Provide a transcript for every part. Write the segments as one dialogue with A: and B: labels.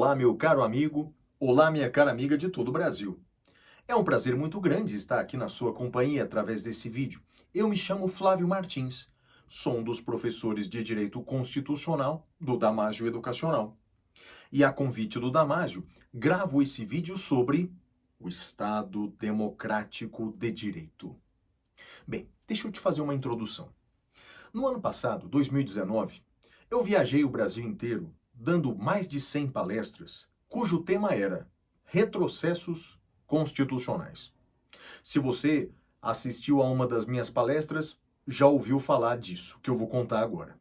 A: Olá, meu caro amigo. Olá, minha cara amiga de todo o Brasil. É um prazer muito grande estar aqui na sua companhia através desse vídeo. Eu me chamo Flávio Martins. Sou um dos professores de Direito Constitucional do Damásio Educacional. E a convite do Damásio, gravo esse vídeo sobre o Estado Democrático de Direito. Bem, deixa eu te fazer uma introdução. No ano passado, 2019, eu viajei o Brasil inteiro dando mais de 100 palestras, cujo tema era retrocessos constitucionais. Se você assistiu a uma das minhas palestras, já ouviu falar disso, que eu vou contar agora.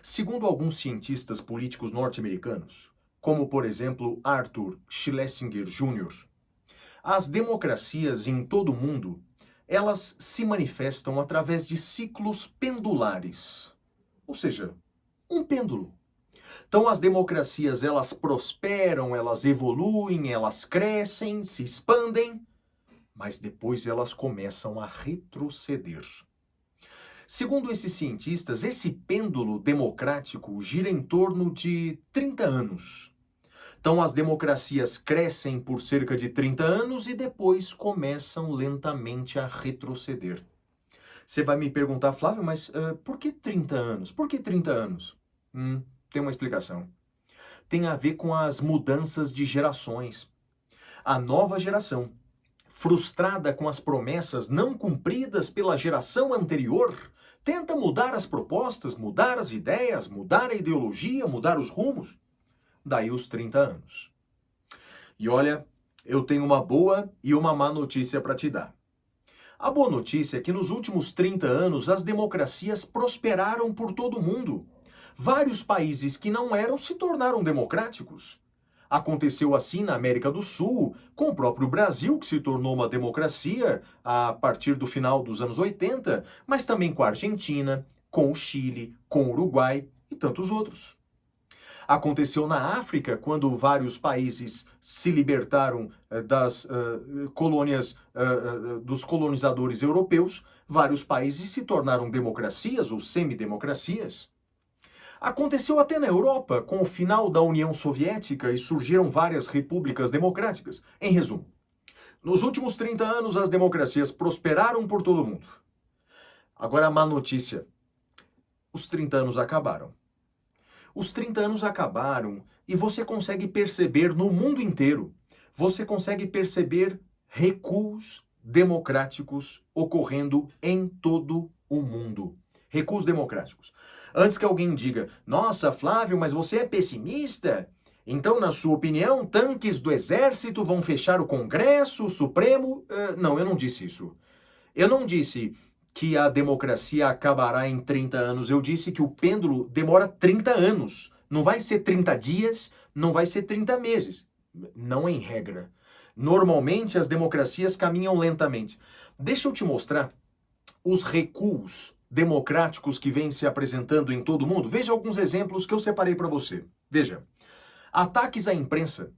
A: Segundo alguns cientistas políticos norte-americanos, como por exemplo Arthur Schlesinger Jr., as democracias em todo o mundo, elas se manifestam através de ciclos pendulares, ou seja, um pêndulo. Então as democracias, elas prosperam, elas evoluem, elas crescem, se expandem, mas depois elas começam a retroceder. Segundo esses cientistas, esse pêndulo democrático gira em torno de 30 anos. Então as democracias crescem por cerca de 30 anos e depois começam lentamente a retroceder. Você vai me perguntar, Flávio, mas por que 30 anos? Por que 30 anos? Tem uma explicação. Tem a ver com as mudanças de gerações. A nova geração, frustrada com as promessas não cumpridas pela geração anterior, tenta mudar as propostas, mudar as ideias, mudar a ideologia, mudar os rumos. Daí os 30 anos. E olha, eu tenho uma boa e uma má notícia para te dar. A boa notícia é que nos últimos 30 anos as democracias prosperaram por todo o mundo. Vários países que não eram se tornaram democráticos. Aconteceu assim na América do Sul, com o próprio Brasil, que se tornou uma democracia a partir do final dos anos 80, mas também com a Argentina, com o Chile, com o Uruguai e tantos outros. Aconteceu na África, quando vários países se libertaram das colônias dos colonizadores europeus, vários países se tornaram democracias ou semidemocracias. Aconteceu até na Europa, com o final da União Soviética e surgiram várias repúblicas democráticas. Em resumo, nos últimos 30 anos as democracias prosperaram por todo o mundo. Agora a má notícia, os 30 anos acabaram. Os 30 anos acabaram e você consegue perceber no mundo inteiro, você consegue perceber recuos democráticos ocorrendo em todo o mundo. Recuos democráticos. Antes que alguém diga, nossa, Flávio, mas você é pessimista? Então, na sua opinião, tanques do exército vão fechar o Congresso, o Supremo? Não, eu não disse isso. Eu não disse que a democracia acabará em 30 anos. Eu disse que o pêndulo demora 30 anos. Não vai ser 30 dias, não vai ser 30 meses. Não em regra. Normalmente as democracias caminham lentamente. Deixa eu te mostrar os recuos democráticos que vêm se apresentando em todo o mundo. Veja alguns exemplos que eu separei para você. Veja, ataques à imprensa.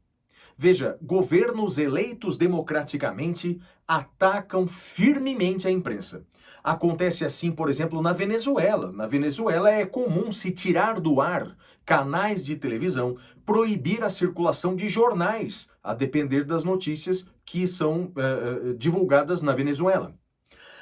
A: Veja, governos eleitos democraticamente atacam firmemente a imprensa. Acontece assim, por exemplo, na Venezuela. Na Venezuela é comum se tirar do ar canais de televisão, proibir a circulação de jornais, a depender das notícias que são divulgadas na Venezuela.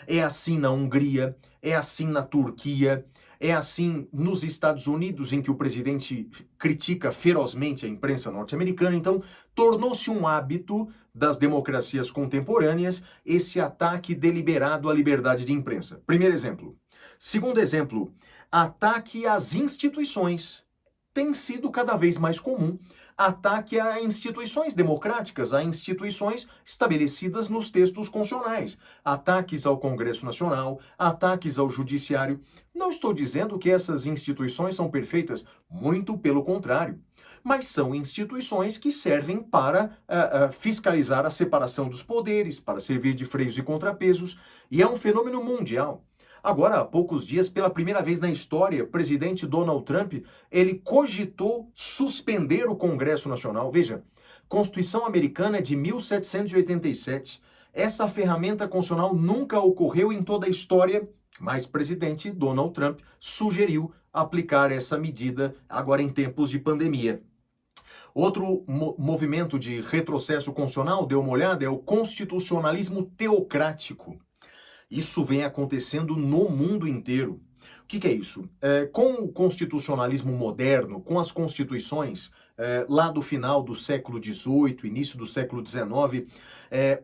A: É assim na Hungria, é assim na Turquia, é assim nos Estados Unidos, em que o presidente critica ferozmente a imprensa norte-americana. Então, tornou-se um hábito das democracias contemporâneas esse ataque deliberado à liberdade de imprensa. Primeiro exemplo. Segundo exemplo, ataque às instituições. Tem sido cada vez mais comum ataque a instituições democráticas, a instituições estabelecidas nos textos constitucionais, ataques ao Congresso Nacional, ataques ao Judiciário. Não estou dizendo que essas instituições são perfeitas, muito pelo contrário, mas são instituições que servem para fiscalizar a separação dos poderes, para servir de freios e contrapesos, e é um fenômeno mundial. Agora, há poucos dias, pela primeira vez na história, o presidente Donald Trump, ele cogitou suspender o Congresso Nacional. Veja, Constituição Americana é de 1787. Essa ferramenta constitucional nunca ocorreu em toda a história, mas o presidente Donald Trump sugeriu aplicar essa medida agora em tempos de pandemia. Outro movimento de retrocesso constitucional, dê uma olhada, é o constitucionalismo teocrático. Isso vem acontecendo no mundo inteiro. O que é isso? Com o constitucionalismo moderno, com as constituições lá do final do século XVIII, início do século XIX,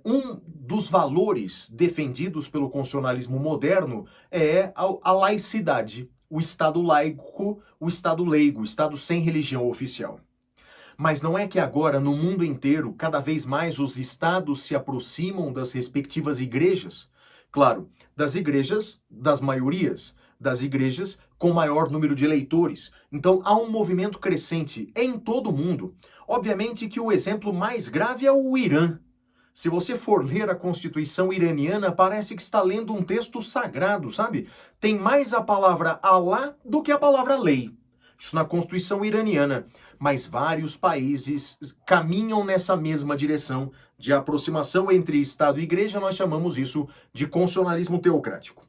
A: um dos valores defendidos pelo constitucionalismo moderno é a laicidade, o Estado laico, o Estado leigo, o Estado sem religião oficial. Mas não é que agora, no mundo inteiro, cada vez mais os estados se aproximam das respectivas igrejas? Claro, das igrejas, das maiorias, das igrejas com maior número de eleitores. Então há um movimento crescente em todo o mundo. Obviamente que o exemplo mais grave é o Irã. Se você for ler a Constituição iraniana, parece que está lendo um texto sagrado, sabe? Tem mais a palavra Alá do que a palavra lei. Isso na Constituição iraniana. Mas vários países caminham nessa mesma direção de aproximação entre Estado e Igreja. Nós chamamos isso de constitucionalismo teocrático.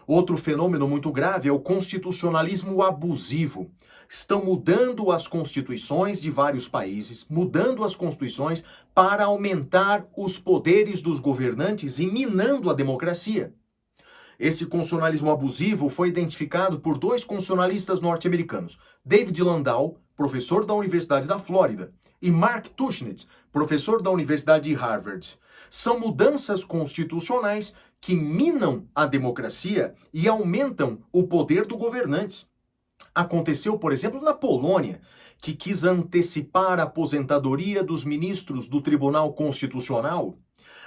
A: Outro fenômeno muito grave é o constitucionalismo abusivo. Estão mudando as constituições de vários países, mudando as constituições para aumentar os poderes dos governantes e minando a democracia. Esse constitucionalismo abusivo foi identificado por dois constitucionalistas norte-americanos, David Landau, professor da Universidade da Flórida, e Mark Tushnet, professor da Universidade de Harvard. São mudanças constitucionais que minam a democracia e aumentam o poder do governante. Aconteceu, por exemplo, na Polônia, que quis antecipar a aposentadoria dos ministros do Tribunal Constitucional.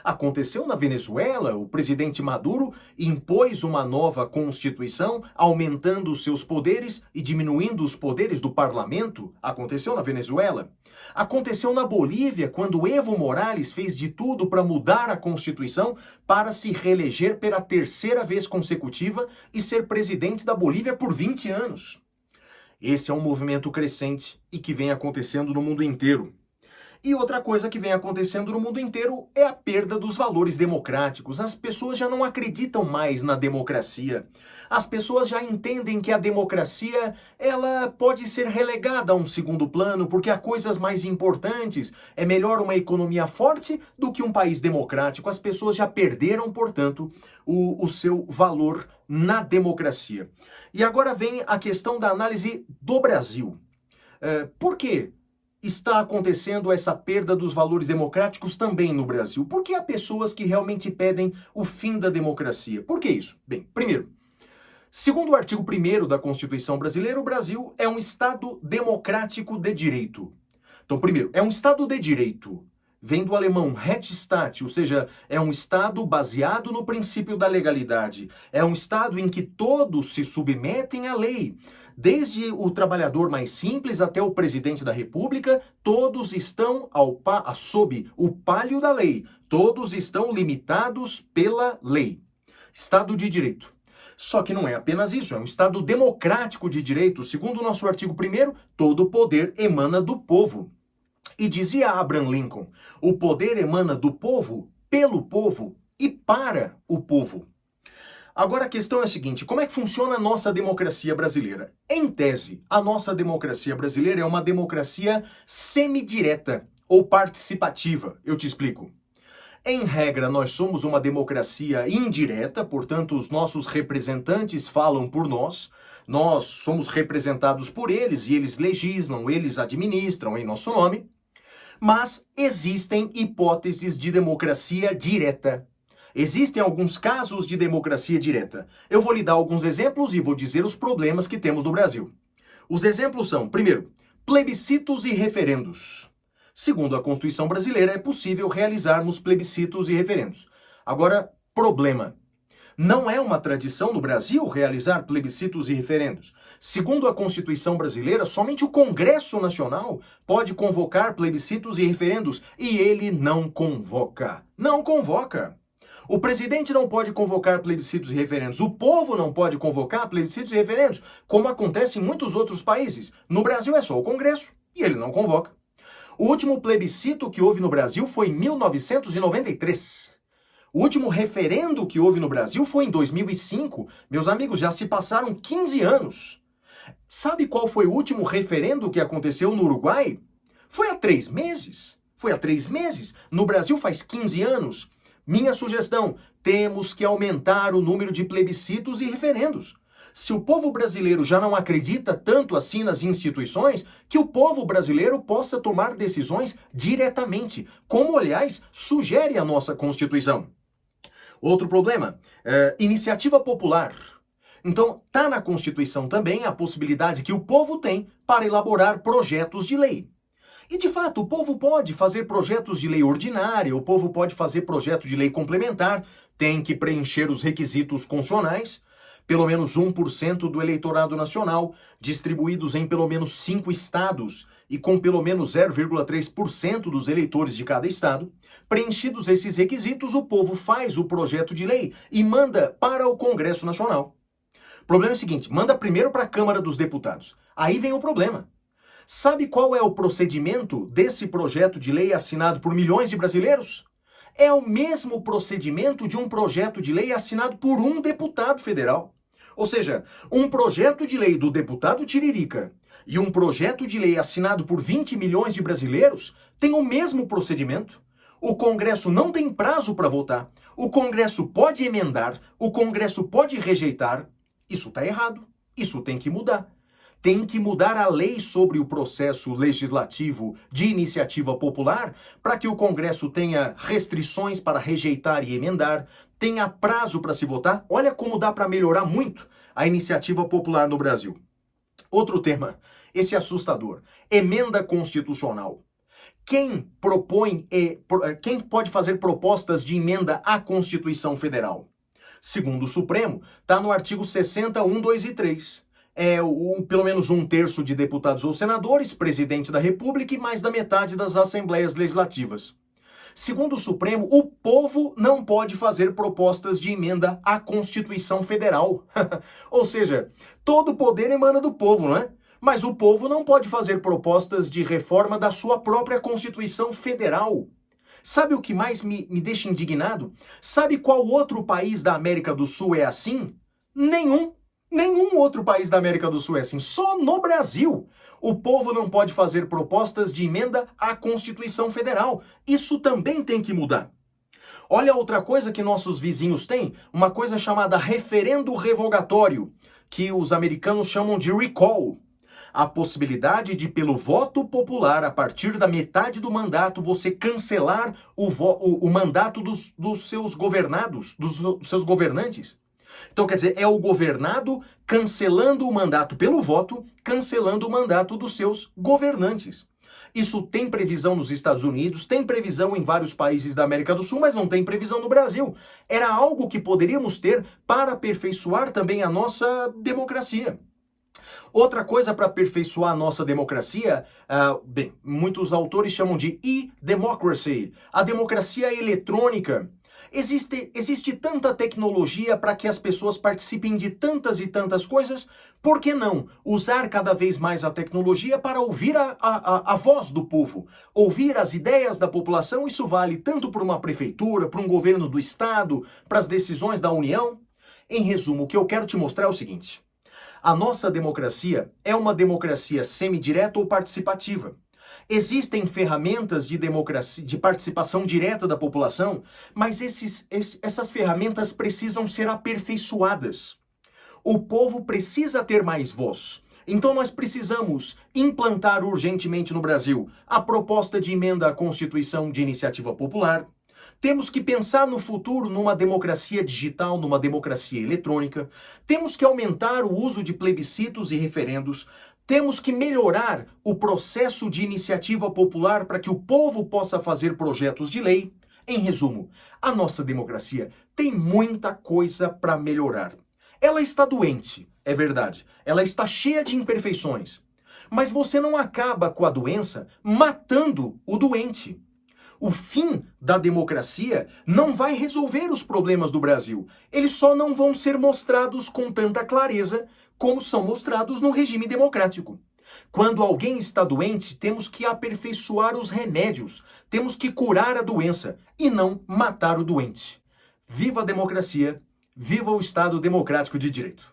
A: Aconteceu na Venezuela, o presidente Maduro impôs uma nova constituição, aumentando os seus poderes e diminuindo os poderes do parlamento. Aconteceu na Venezuela. Aconteceu na Bolívia, quando Evo Morales fez de tudo para mudar a Constituição para se reeleger pela terceira vez consecutiva e ser presidente da Bolívia por 20 anos. Esse é um movimento crescente e que vem acontecendo no mundo inteiro. E outra coisa que vem acontecendo no mundo inteiro é a perda dos valores democráticos. As pessoas já não acreditam mais na democracia. As pessoas já entendem que a democracia, ela pode ser relegada a um segundo plano, porque há coisas mais importantes. É melhor uma economia forte do que um país democrático. As pessoas já perderam, portanto, o seu valor na democracia. E agora vem a questão da análise do Brasil. Por quê está acontecendo essa perda dos valores democráticos também no Brasil? Por que há pessoas que realmente pedem o fim da democracia? Por que isso? Bem, primeiro, segundo o artigo 1º da Constituição brasileira, o Brasil é um Estado democrático de direito. Então, primeiro, é um Estado de direito. Vem do alemão Rechtsstaat, ou seja, é um Estado baseado no princípio da legalidade. É um Estado em que todos se submetem à lei. Desde o trabalhador mais simples até o presidente da República, todos estão sob o palio da lei. Todos estão limitados pela lei. Estado de direito. Só que não é apenas isso, é um Estado democrático de direito. Segundo o nosso artigo 1º, todo o poder emana do povo. E dizia Abraham Lincoln, o poder emana do povo, pelo povo e para o povo. Agora a questão é a seguinte, como é que funciona a nossa democracia brasileira? Em tese, a nossa democracia brasileira é uma democracia semidireta ou participativa. Eu te explico. Em regra, nós somos uma democracia indireta, portanto, os nossos representantes falam por nós, nós somos representados por eles e eles legislam, eles administram em nosso nome, mas existem hipóteses de democracia direta. Existem alguns casos de democracia direta. Eu vou lhe dar alguns exemplos e vou dizer os problemas que temos no Brasil. Os exemplos são, primeiro, plebiscitos e referendos. Segundo a Constituição brasileira, é possível realizarmos plebiscitos e referendos. Agora, problema. Não é uma tradição no Brasil realizar plebiscitos e referendos. Segundo a Constituição brasileira, somente o Congresso Nacional pode convocar plebiscitos e referendos e ele não convoca. Não convoca. O presidente não pode convocar plebiscitos e referendos. O povo não pode convocar plebiscitos e referendos, como acontece em muitos outros países. No Brasil é só o Congresso e ele não convoca. O último plebiscito que houve no Brasil foi em 1993. O último referendo que houve no Brasil foi em 2005. Meus amigos, já se passaram 15 anos. Sabe qual foi o último referendo que aconteceu no Uruguai? Foi há 3 meses. Foi há 3 meses. No Brasil faz 15 anos. Minha sugestão, temos que aumentar o número de plebiscitos e referendos. Se o povo brasileiro já não acredita tanto assim nas instituições, que o povo brasileiro possa tomar decisões diretamente, como, aliás, sugere a nossa Constituição. Outro problema, iniciativa popular. Então, está na Constituição também a possibilidade que o povo tem para elaborar projetos de lei. E, de fato, o povo pode fazer projetos de lei ordinária, o povo pode fazer projeto de lei complementar, tem que preencher os requisitos constitucionais, pelo menos 1% do eleitorado nacional, distribuídos em pelo menos 5 estados e com pelo menos 0,3% dos eleitores de cada estado. Preenchidos esses requisitos, o povo faz o projeto de lei e manda para o Congresso Nacional. O problema é o seguinte, manda primeiro para a Câmara dos Deputados. Aí vem o problema. Sabe qual é o procedimento desse projeto de lei assinado por milhões de brasileiros? É o mesmo procedimento de um projeto de lei assinado por um deputado federal. Ou seja, um projeto de lei do deputado Tiririca e um projeto de lei assinado por 20 milhões de brasileiros têm o mesmo procedimento. O Congresso não tem prazo para votar, o Congresso pode emendar, o Congresso pode rejeitar. Isso está errado, isso tem que mudar. Tem que mudar a lei sobre o processo legislativo de iniciativa popular para que o Congresso tenha restrições para rejeitar e emendar, tenha prazo para se votar. Olha como dá para melhorar muito a iniciativa popular no Brasil. Outro tema, esse assustador, emenda constitucional. Quem pode fazer propostas de emenda à Constituição Federal? Segundo o Supremo, está no artigo 60, 1, 2 e 3. Pelo menos 1/3 de deputados ou senadores, presidente da República e mais da metade das assembleias legislativas. Segundo o Supremo, o povo não pode fazer propostas de emenda à Constituição Federal. Ou seja, todo o poder emana do povo, não é? Mas o povo não pode fazer propostas de reforma da sua própria Constituição Federal. Sabe o que mais me deixa indignado? Sabe qual outro país da América do Sul é assim? Nenhum. Nenhum outro país da América do Sul é assim, só no Brasil. O povo não pode fazer propostas de emenda à Constituição Federal. Isso também tem que mudar. Olha outra coisa que nossos vizinhos têm, uma coisa chamada referendo revogatório, que os americanos chamam de recall. A possibilidade de, pelo voto popular, a partir da metade do mandato, você cancelar o mandato dos seus governados, dos seus governantes. Então, quer dizer, é o governado cancelando o mandato pelo voto, cancelando o mandato dos seus governantes. Isso tem previsão nos Estados Unidos, tem previsão em vários países da América do Sul, mas não tem previsão no Brasil. Era algo que poderíamos ter para aperfeiçoar também a nossa democracia. Outra coisa para aperfeiçoar a nossa democracia, muitos autores chamam de e-democracy, a democracia eletrônica. Existe tanta tecnologia para que as pessoas participem de tantas e tantas coisas, por que não usar cada vez mais a tecnologia para ouvir a voz do povo, ouvir as ideias da população? Isso vale tanto para uma prefeitura, para um governo do estado, para as decisões da União. Em resumo, o que eu quero te mostrar é o seguinte: a nossa democracia é uma democracia semidireta ou participativa. Existem ferramentas de democracia, de participação direta da população, mas essas ferramentas precisam ser aperfeiçoadas. O povo precisa ter mais voz. Então nós precisamos implantar urgentemente no Brasil a proposta de emenda à Constituição de iniciativa popular. Temos que pensar no futuro numa democracia digital, numa democracia eletrônica. Temos que aumentar o uso de plebiscitos e referendos. Temos que melhorar o processo de iniciativa popular para que o povo possa fazer projetos de lei. Em resumo, a nossa democracia tem muita coisa para melhorar. Ela está doente, é verdade. Ela está cheia de imperfeições. Mas você não acaba com a doença matando o doente. O fim da democracia não vai resolver os problemas do Brasil. Eles só não vão ser mostrados com tanta clareza como são mostrados no regime democrático. Quando alguém está doente, temos que aperfeiçoar os remédios, temos que curar a doença e não matar o doente. Viva a democracia, viva o Estado Democrático de Direito.